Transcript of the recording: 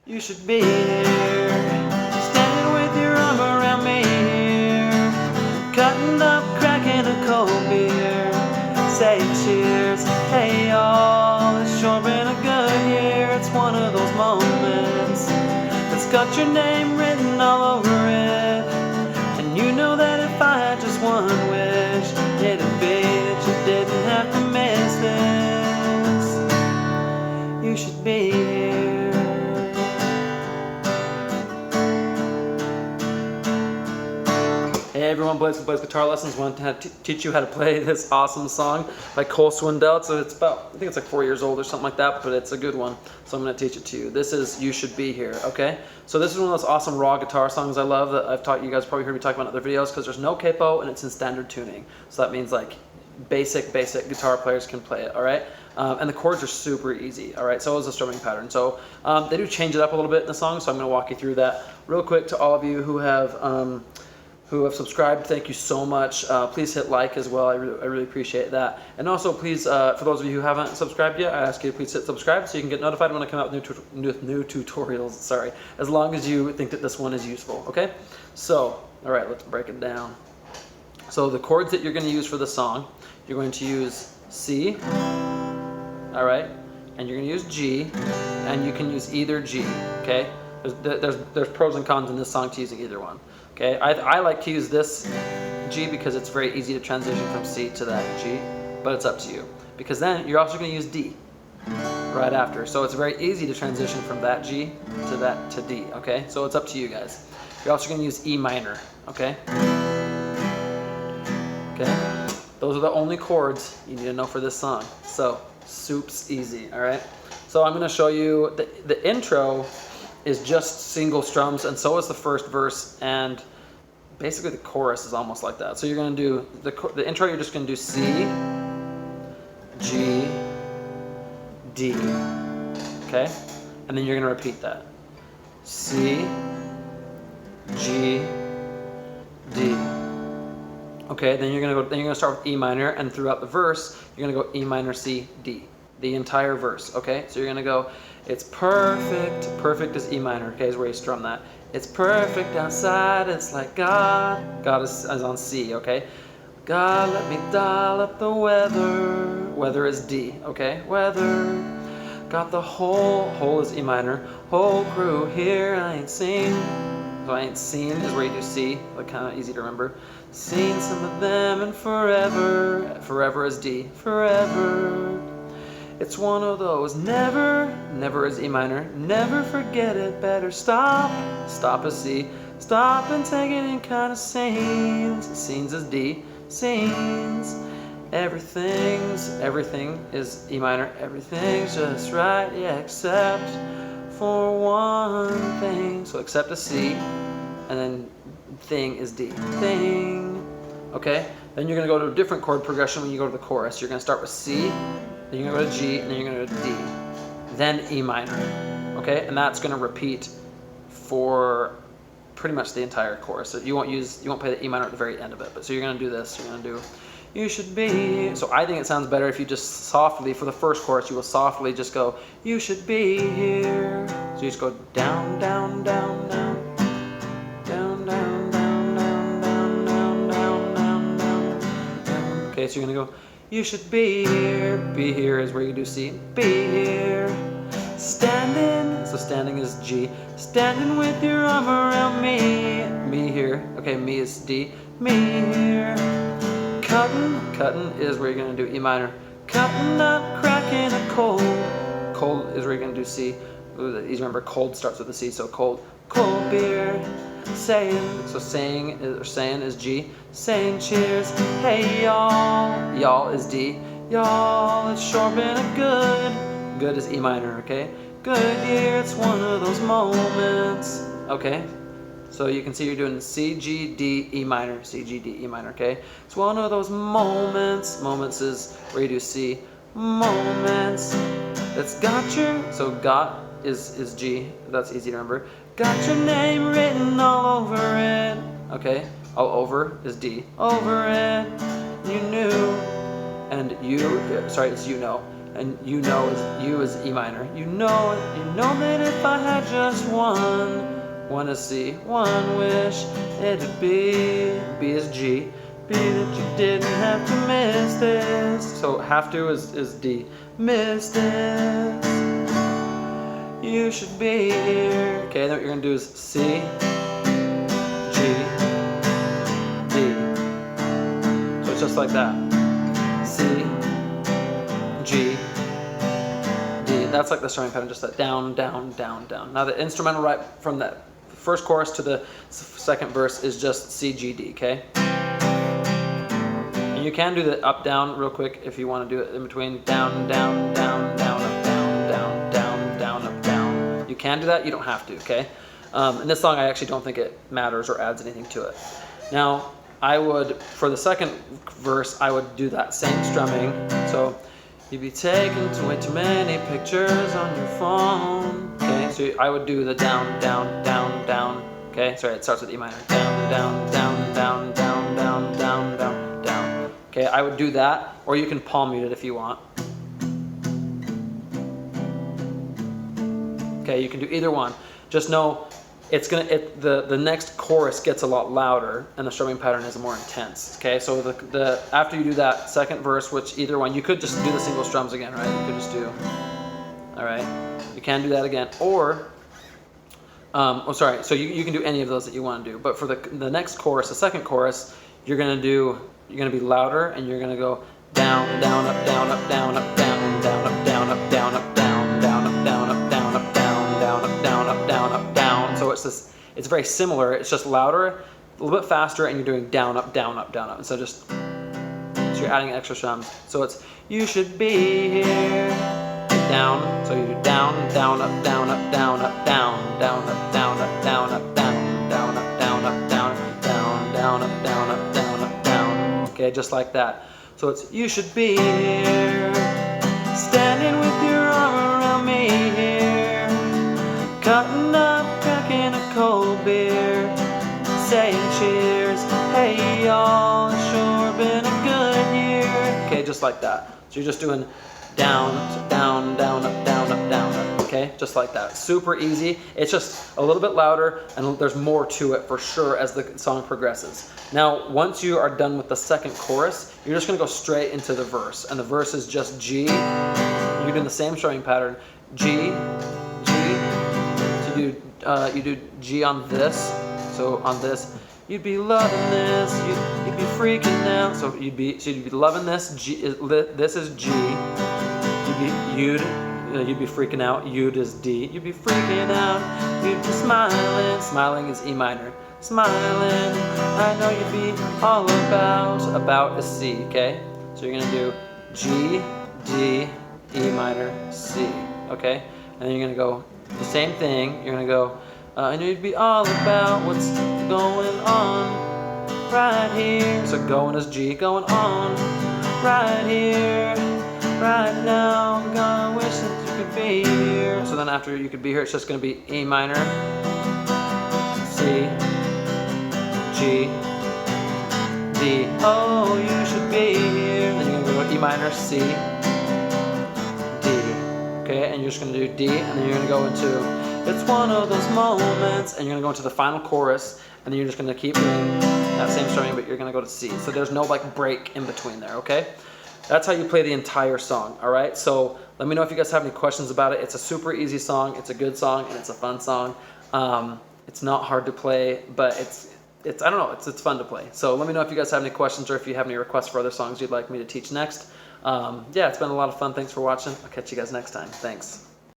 You should be here, standing with your arm around me here, cutting up, cracking a cold beer, saying cheers, hey y'all, it's sure been a good year. It's one of those moments that's got your name written all over it, and you know that if I had just one wish, it'd be that you didn't have to miss this. You should be here. Hey everyone, Blaze with Blaze Guitar Lessons. Want to teach you how to play this awesome song by Swindell. So it's about, I think it's like 4 years old or something like that, but it's a good one. So I'm going to teach it to you. This is You Should Be Here, okay? So this is one of those awesome raw guitar songs I love that I've taught you guys, probably heard me talk about in other videos, because there's no capo and it's in standard tuning. So that means like basic guitar players can play it, all right? And the chords are super easy, all right? So is the strumming pattern. So they do change it up a little bit in the song, so I'm going to walk you through that real quick. To all of you who have subscribed, thank you so much. Please hit like as well. I really appreciate that. And also, please, for those of you who haven't subscribed yet, I ask you to please hit subscribe so you can get notified when I come out with new tutorials. Sorry, as long as you think that this one is useful. Okay. So, all right, let's break it down. So the chords that you're going to use for the song, you're going to use C. All right, and you're going to use G, and you can use either G. Okay. There's pros and cons in this song to using either one. Okay, I like to use this G because it's very easy to transition from C to that G, but it's up to you. Because then you're also going to use D right after. So it's very easy to transition from that G to D, okay? So it's up to you guys. You're also going to use E minor, okay? Okay, those are the only chords you need to know for this song. So, soup's easy, all right? So I'm going to show you the intro is just single strums, and so is the first verse, and basically the chorus is almost like that. So you're going to do the intro. You're just going to do C, G, D, okay, and then you're going to repeat that. C, G, D. Okay, then you're going to start with E minor, and throughout the verse you're going to go E minor, C, D, the entire verse. Okay, so you're going to go. It's perfect. Perfect is E minor, okay, is where you strum that. It's perfect outside, it's like God. God is on C, okay? God, let me dial up the weather. Weather is D, okay? Weather. Got the whole is E minor. Whole crew here, I ain't seen. So I ain't seen is where you do C, like kind of easy to remember. Seen some of them and forever. Forever is D. Forever. It's one of those never is E minor, never forget it, better stop is C, stop and take it in kind of scenes is D, scenes, everything is E minor, everything's just right, yeah, except for one thing, so except a C, and then thing is D, thing, okay, then you're going to go to a different chord progression when you go to the chorus. You're going to start with C, then you're going to go to G, and then you're going to go to D, then E minor, okay? And that's going to repeat for pretty much the entire chorus. So you won't play the E minor at the very end of it. But so you're going to do this. You're going to do, you should be. So I think it sounds better if you just softly, for the first chorus, you will softly just go, you should be here. So you just go down, down, down, down, down, down, down, down, down, down, down, down, down. Okay, so you're going to go, you should be here. Be here is where you do C. Be here. Standing. So standing is G. Standing with your arm around me. Me here. Okay, me is D. Me here. Cutting. Cutting is where you're going to do E minor. Cutting up, cracking a cold. Cold is where you're going to do C. Ooh, easy to remember. Cold starts with a C, so cold. Cold beer. Saying, so saying is G. Saying cheers, hey y'all. Y'all is D. Y'all, it's sure been a good is E minor, okay? Good year, it's one of those moments. Okay? So you can see you're doing C, G, D, E minor, C, G, D, E minor, okay? It's one of those moments. Moments is where you do C. Moments. That's got your, so got is G. That's easy to remember. Got your name written all over it. Okay, all over is D. Over it, you knew, and you, sorry, it's you know. and you is E minor. You know that if I had just one is C, one wish it'd be. B is G. Be that you didn't have to miss this. So have to is D. Miss this. You should be here. Okay, then what you're gonna do is C, G, D. So it's just like that. C, G, D. That's like the strumming pattern, just that down, down, down, down. Now the instrumental right from that first chorus to the second verse is just C, G, D, okay? And you can do the up, down real quick if you want to do it in between. Down, down, down, down, up, down, down, down, down, up, down. You can do that, you don't have to, okay? In this song, I actually don't think it matters or adds anything to it. Now, I would, for the second verse, I would do that same strumming. So, you'd be taking way too many pictures on your phone. Okay, so I would do the down, down, down, down. Okay, sorry, it starts with E minor. Down, down, down, down, down, down, down, down, down. Okay, I would do that, or you can palm mute it if you want. Okay, you can do either one. Just know the next chorus gets a lot louder and the strumming pattern is more intense. Okay, so the after you do that second verse, which either one, you could just do the single strums again, right? You could just do, all right, you can do that again, or so you can do any of those that you want to do, but for the next chorus, the second chorus, you're gonna be louder and you're gonna go down, down, up, down, up, down, up, down, down, up, down, up, down, up, down, down, up, down, up, down, up, down, down, up, down, up, down, up, down. So it's very similar. It's just louder, a little bit faster, and you're doing down, up, down, up, down, up. And so you're adding extra strums. So it's you should be here. Down. So you do down, down, up, down, up, down, up, down, down, up, down, up, down, up, down, down, up, down, up, down, down, down, up, down, up, down, up, down. Okay, just like that. So it's you should be here, standing with your arm around me here, cutting up, cracking a cold beer, saying cheers, hey y'all, it's sure been a good year. Okay, just like that. So you're just doing down, down, down, up, down, up, down, up. Okay, just like that. Super easy. It's just a little bit louder, and there's more to it for sure as the song progresses. Now, once you are done with the second chorus, you're just going to go straight into the verse, and the verse is just G. You're doing the same strumming pattern. G, G. So you do G on this. So on this, you'd be loving this. You'd be freaking out. So you'd be loving this. G. This is G. You'd be freaking out. You'd is D. You'd be freaking out. You'd be smiling. Smiling is E minor. Smiling. I know you'd be all about. About is C. Okay. So you're gonna do G, D, E minor, C. Okay. And then you're gonna go the same thing. You're gonna go. I know you'd be all about what's going on right here. So going is G. Going on right here. Right now, I'm gonna wish that you could be here. So then after you could be here, it's just gonna be E minor, C, G, D. Oh, you should be here. Then you're gonna go E minor, C, D. Okay, and you're just gonna do D, and then you're gonna go into it's one of those moments, and you're gonna go into the final chorus, and then you're just gonna keep doing that same strumming, but you're gonna go to C. So there's no like break in between there, okay? That's how you play the entire song, all right? So let me know if you guys have any questions about it. It's a super easy song, it's a good song, and it's a fun song. It's not hard to play, but it's I don't know, it's fun to play. So let me know if you guys have any questions or if you have any requests for other songs you'd like me to teach next. Yeah, it's been a lot of fun. Thanks for watching. I'll catch you guys next time. Thanks.